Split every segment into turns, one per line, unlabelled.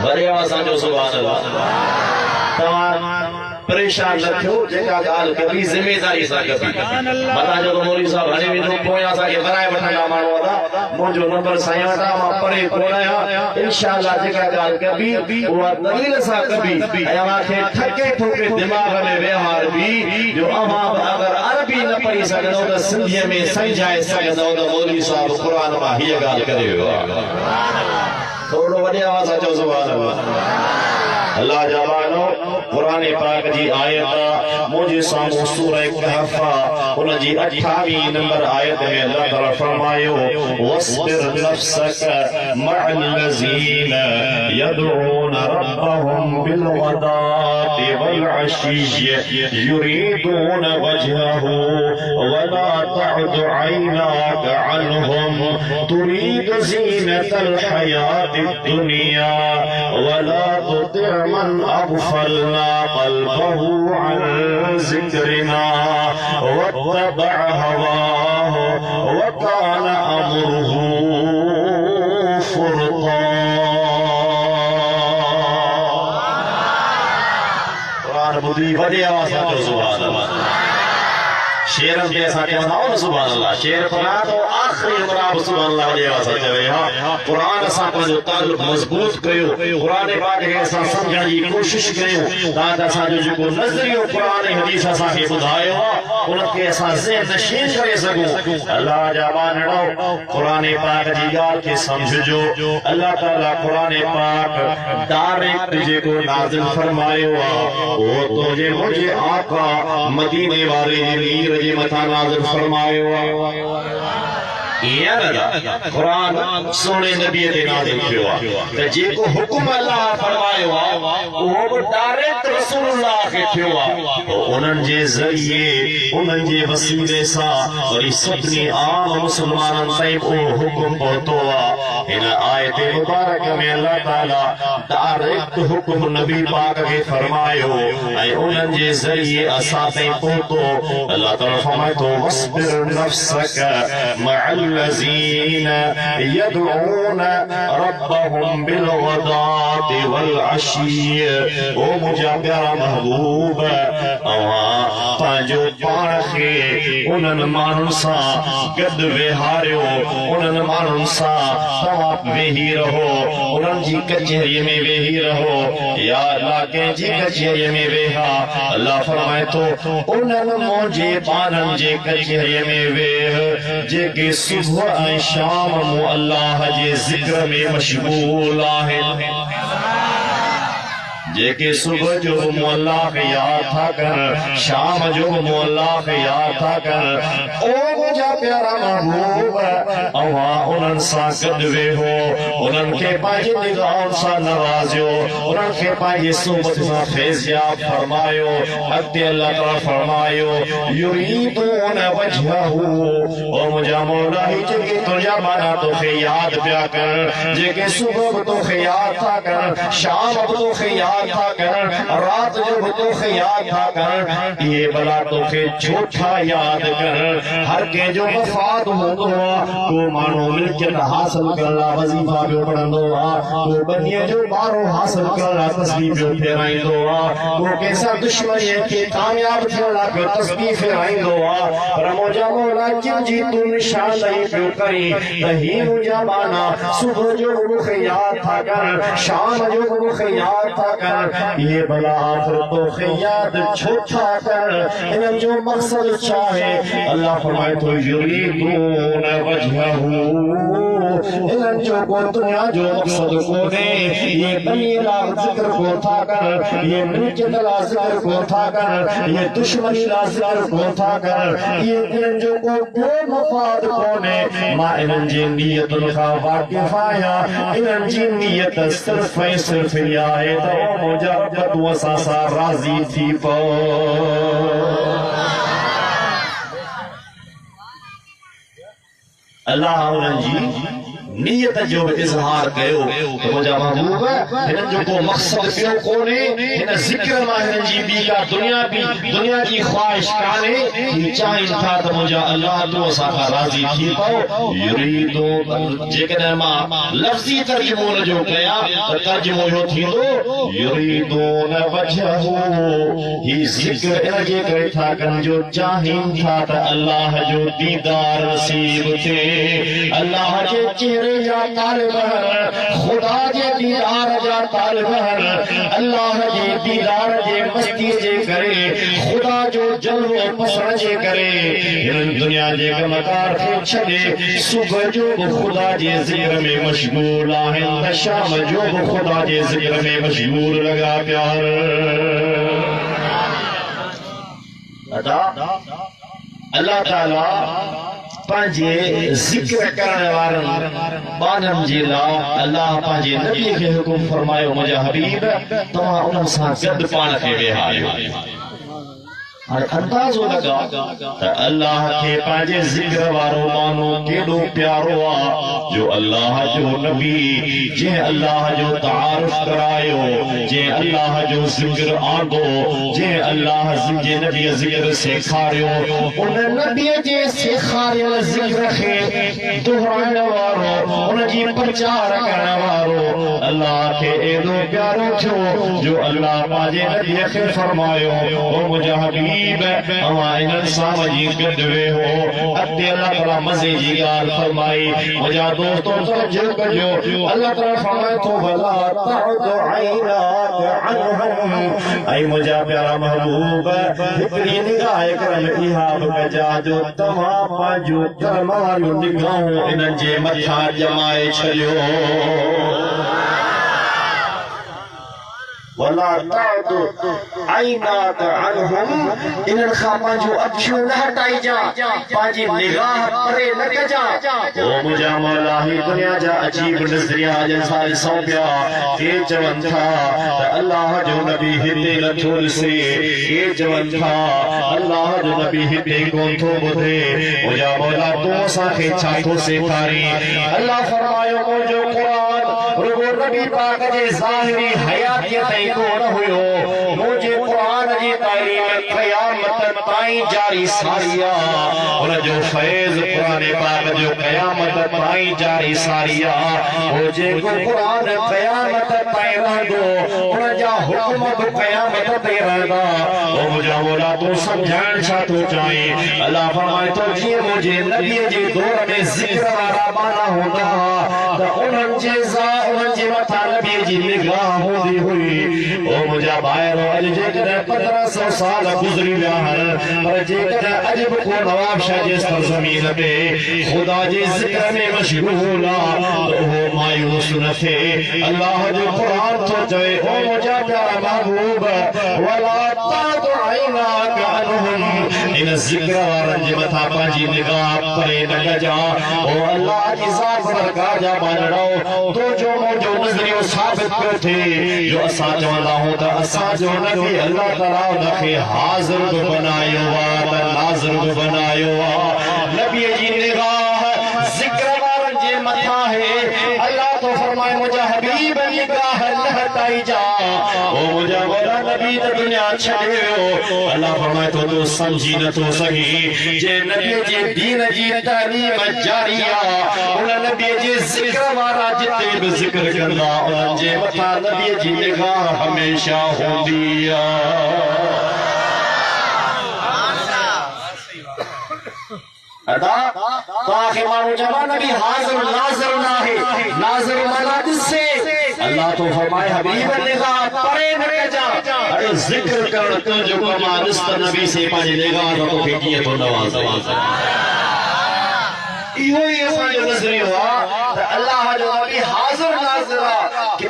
Worry आवाज़ जो सुभान अल्लाह तमाम परेशान न थियो जेका गाल कभी जिम्मेदारी सा कभी मता जो तो मौलवी साहब हने में तो पोया सा के बनाए वठंदा मानो दा मुजो नंबर साईं वटा मा परे कोणया इंशाअल्लाह जेका गाल कभी वो दलील सा कभी अया के ठके ठोके दिमाग में व्यवहार भी जो अमा अगर अरबी न पढ़ी सकदो तो सिंधी में समझाए सकदो तो मौलवी साहब कुरान में ही गाल करे थोड़ो वडी आवाज अचो सुभान अल्लाह अल्लाह जवानो कुरान पाक जी आयत मुझे सामू सूरह कहफा उन जी 28 नंबर आयत में अल्लाह ताला फरमायो वस्बिर नफ्सक मअल लज़ीना यदऊना रब्बहुम बिल गदाति वल अशी युरीदूना वजहहु वला तअद ऐनाक अन्हुम तुरीद ज़ीनतल हयातिद दुनिया वला तुति मन अग़फलना क़ल्बहु अन ज़िक्रिना वत्तबअ हवाहु वकान अम्रुहु फ़ुरता। कुरान बुधी वॾे आवाज़ सां सुभान अल्लाह शेर के साथ ना सुभान अल्लाह शेर पढ़ा तो आखिरी उमरा सुभान अल्लाह वॾे आवाज़ सां चवे हां कुरान सां पंहिंजो ताल्लुक़ मज़बूत कयो कुरान पाक खे असां सम्झण जी कोशिश कयूं ताकि असांजो जेको नज़रियो कुरान हदीस असांखे ॿुधायो आहे उनखे असां ज़हन नशीन करे सघूं। अल्लाह जा बानड़ो कुरान पाक जी ॻाल्हि खे सम्झजो अल्लाह ताला कुरान पाक डायरेक्ट जेको नाज़िल फरमायो आहे उहो तुंहिंजे मुंहिंजे आका मदीने वारे जे मीर जे मथां नाज़िल फरमायो आहे। कुरान सोने नबी ते नाज़िल थियो आहे त जेको हुकुम अल्लाह फरमायो आहे उहो बि डायरेक्ट रसूलुल्लाह खे थियो आहे उन्हनि जे ज़रिए उन्हनि जे वसीले सां वरी सभिनी आम मुस्लमाननि ताईं उहो हुकुम पहुतो आहे। हिन आयत मुबारक में अल्लाह ताला डायरेक्ट हुकुम नबी पाक खे फरमायो ऐं उन्हनि जे ज़रिए असां ताईं पहुतो। अल्लाह ताला फरमाए थो वस्बिर नफ्सक मअल الذين يدعون ربهم بالغداة والعشي ओ मुंहिंजा प्यारा महबूब अवां पंहिंजो पाण खे उन्हनि माण्हुनि सां गॾु वेहारियो उन्हनि माण्हुनि सां तव्हां वेही रहो उन्हनि जी कचहरीअ में वेही रहो या अल्लाह कंहिंजी कचहरीअ में वेहा। अल्लाह फरमाए थो उन्हनि मुंहिंजे पाननि जे कचहरीअ में वेह जेके सुबह ऐं शाम मूं अल्लाह जे ज़िक्र में मशगूल आहिनि जेके सुबह जो मूं अल्लाह खे याद था कर शाम जो मूं अल्लाह खे याद था कर ओ मुंहिंजा प्यारा महबूब अवां उन्हनि सां गॾु वेहो उन्हनि खे पंहिंजी निगाहुनि सां नवाज़ियो उन्हनि खे पंहिंजी सोबत सां फैज़याब फरमायो। अॻिते अल्लाह ताला फरमायो युरीदून वजहहु ओ मुंहिंजा मौला ही जेके तुंहिंजा माना तोखे याद पिया कर जेके सुबह बि तोखे याद था कर शाम बि तोखे याद था कर रात जो भी तोखे याद था कर ये भला तोखे झूठा याद कर हर के जो वफात होंदो को मानो मिल्कियत हासिल करला वजीफा पियो पढ़ंदो को बनीअ जो बारो हासिल करला तस्बीह पियो फेराईंदो को कंहिंसां दुश्मनी खे कामयाब थियण लाइ पियो तस्बीह फेराईंदो पर मुंहिंजा मौला जिनजी तूं निशानी पियो करी त ही मुंहिंजा माना सुबुह जो मूंखे याद था कर शाम जो मूंखे याद था कर ये भला आखिर तोखे याद छूटा कर इन्हनि जो मक़सद छा है। अल्लाह फरमाए थो युरीदून वजहहु इन्हनि जो को दुनिया जो मक़सद कोन्हे ये बनीअ लाइ ज़िक्र को था कर ये मिल्कियत लाइ ज़िक्र को था कर ये दुश्मनी लाइ ज़िक्र को था कर ये इन्हनि जो को ॿियो मफ़ाद कोन्हे। मां इन्हनि जी नियतुनि खां वाक़िफ़ आहियां इन्हनि जी नियत सिर्फ़ ऐं सिर्फ़ इहा आहे त मुंहिंजा रब तूं असां सां राज़ी थी पओ। अल्लाह उन्हनि जी नीयत जो इजहार कयो तो मुझा महबूब हिन जो को मकसद पियो कोने हिन जिक्र मां हिन जी बी का दुनिया की ख्वाहिश काने कि चाहन था तो मुझा अल्लाह तो असा का राजी थी पाओ युरीदो जेकने मां लफ्जी तर्जुमो जो कया तो तर्जुमो यो थींदो युरीदून वजहू ही जिक्र इन जे करे था कन जो चाहन था तो अल्लाह जो दीदार नसीब थे अल्लाह जे चेहरे जा तालिब खुदा जे दीदार जा तालिब अल्लाह जे दीदार जे मस्ती जे करे खुदा जो जलवो पसंद जे करे इन दुनिया जे कमकार खे छॾे सुबह जो खुदा जे जिक्र में मशगूल आहिनि त शाम जो खुदा जे जिक्र में मशगूल लगा प्यार अदा अल्लाह ताला पांजे जिक्र करने वारन बानम जी ला अल्लाह पांजे नबी के हुकुम फरमायो मुझा हबीब तमा उन सां गद पाण खे वेहारियो और अंदाजो लगा तो अल्लाह के पांजे जिक्र वारो मानो केडो प्यारो आ जो अल्लाह जो नबी जे अल्लाह जो तारुफ करायो जे अल्लाह जो जिक्र आंदो जे अल्लाह जे नबी जिक्र सिखारियो उन नबी जे सिखारियो जिक्र खे दोहराइण वारो उन जी प्रचार करण वारो अल्लाह के एडो प्यारो थियो जो अल्लाह पांजे नबी खे फरमायो ओ मुझा हबीब इंसान जी गदवे हो अते अल्लाह ताला मजे जी गाल फरमाई मुझा दोस्तों तवज्जो कजो अल्लाह ताला फरमाए तो भला तउदु ऐनाक अनहुम ऐ मुझा प्यारा महबूब हिकड़ी निगाह करम इहा बजा जो तमा पाजो तमाम निगाहूं इन जे मथा जमाए छलियो वला तादु ऐनाक अनहुम इनन खा पांजो अखियूं न हटाई जा पांजी निगाह परे न कजा ओ मुझा मौला ही दुनिया जा अजीब नजरिया जन सारे सौंपिया के चवन था अल्लाह जो नबी हिते लथुल से के चवन था अल्लाह जो नबी हिते कोन थो बुधे मुझा मौला तो साखे छातो सेखारी अल्लाह फरमायो मुझो कुरान रुगो नबी पाक जे ज़ाहिरी हयातियत कोन हुयो मुझे कुरान जी तालीम क़यामत ताईं जारी सारिया उन जो फैज़ कुरान पाक जो क़यामत ताईं जारी सारिया हो जे को कुरान क़यामत ताईं रहंदो उन जा हुक्म क़यामत ताईं रहंदा ओ मुझा मौला तो समझाइण छा थो चाहे अल्लाह फरमाए तो जीअं मुझे नबी जे दौर में ज़िक्र वारा बाना हूंदा त उन्हनि जे मथा नबी जी निगाह हूंदी हुई ओ मुझा भाइरो अज जेकॾहिं 1500 साल गुज़री विया आहिनि पर जेकॾहिं अॼु बि को नवाब शाह जे सरज़मीन ते ख़ुदा जे ज़िक्र में मशगूल आहे त उहो मायूस न थिए अल्लाह जो क़ुरान थो चए ओ मुझा प्यारा महबूब वला तादु ऐनाक अनहुम इन ज़िक्र वारनि जे मथां पंहिंजी निगाह परे न कजा ओ अल्लाह जी ज़ात सरकार जा बानड़ो तो जो मुझो नज़रियो साबित पियो थिए जो असां चवंदा आहियूं त असां जो नबी अल्लाह ताला उनखे हाज़िर बि बनायो आहे त नाज़िर बि बनायो आहे नबी जी निगाह ज़िक्र वारनि जे मथां है अल्लाह तो फरमाए मुझा हबीब निगाह न हटाई जा ओ मुझा मौला नबी त दुनिया छॾियो अल्लाह फरमाए तो समझी न थो सघी जे नबी जे दीन जी तालीम जारी आहे उन नबी जे ज़िक्र वारा जिते बि ज़िक्र कंदा उन्हनि जे मथां नबी जी निगाह हमेशा हूंदी आहे अदा ताके मानो जमा नबी हाज़िर नाज़िर ना है नाज़िर माना दिसे अल्लाह तो फरमाए हबीब निगाह परे न कजा अरे जिक्र कर तो जो कमा दिस नबी से पाजे निगाह तो के किए तो नवाज इहो ही असां जो नज़रियो आहे त अल्लाह जो नबी हाज़िर नाज़िर आहे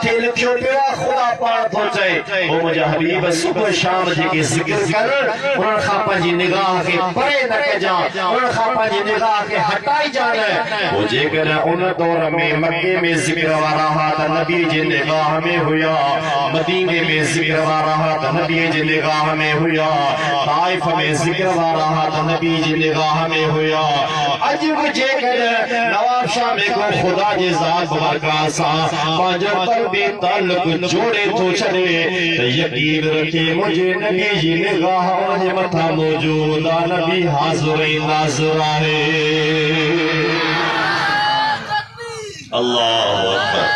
मथे लिखियो पियो आहे ख़ुदा पाण थो चए ओ मुंहिंजा हबीब सुबुह शाम जेके ज़िक्र कर उन्हनि खां पंहिंजी निगाह खे परे न कजां उन्हनि खां पंहिंजी निगाह खे हटाई जान पोइ जेकॾहिं उन दौर में मके में ज़िक्र वारा हा त नबी जे निगाह में हुया मदीने में ज़िक्र वारा हा त नबी जे निगाह में हुया ताइफ में ज़िक्र वारा हा त नबी जे निगाह में हुया अज भी जेकॾहिं नवाब शाह में को ख़ुदा जे ज़ात बारगाह सां पंहिंजो क़ल्बी ताल्लुक़ जोड़े थो छॾे त यकीन रखे मुंहिंजे नबी जी निगाह उनजे मथां मौजूद आहे नबी हाज़िर ऐं नाज़िर आहे अल्लाहु अकबर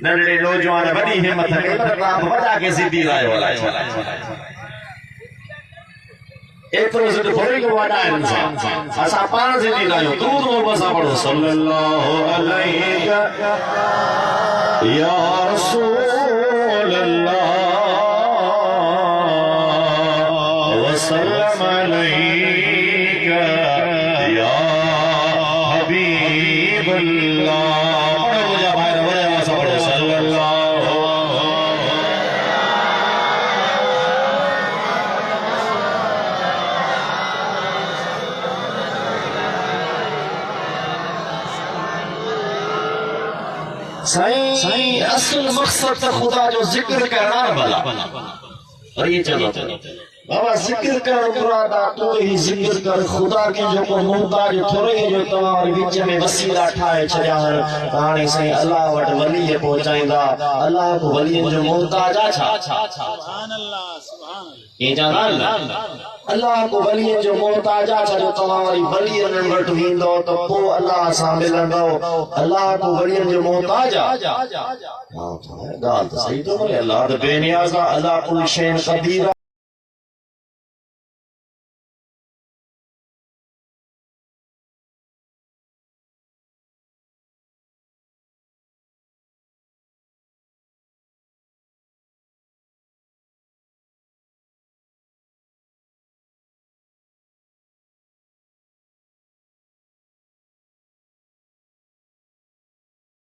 नंढड़े नौजवान वॾी हिम्मत कई पर वॾा के ज़िद्दी आयो अलाए एतिरो ज़िद थोरी को वॾा आहिनि असां पाण ज़िद्दी आहियूं दूर दूर असां पढ़ो सल्लल्लाहु अलैहि या रसूल अल्लाह वसल्लम अलैका या हबीब अल्लाह पढ़ो मुंहिंजा भाइर वॾे असां पढ़ो सल्लल्लाहु साईं असल मकसद तो खुदा जो जिक्र करना भला और ये चलो बाबा जिक्र कर मुरादा तो ही जिक्र कर खुदा के जो को मुमताज थोड़े जो तमाम बीच में वसीला ठाए छया हाणे साईं अल्लाह वट वली पहुंचाइंदा अल्लाह को वली जो मुमताज आ छा सुभान अल्लाह ये जाना अल्लाह को वली जो मोहताज आ जो तमारी वली वट वेंदो तो पो अल्लाह सां मिलंदो अल्लाह को वली जो मोहताज आ हां गाल तो सही तो बोले अल्लाह तो बेनियाज़ अल्लाह कुल शै क़दीर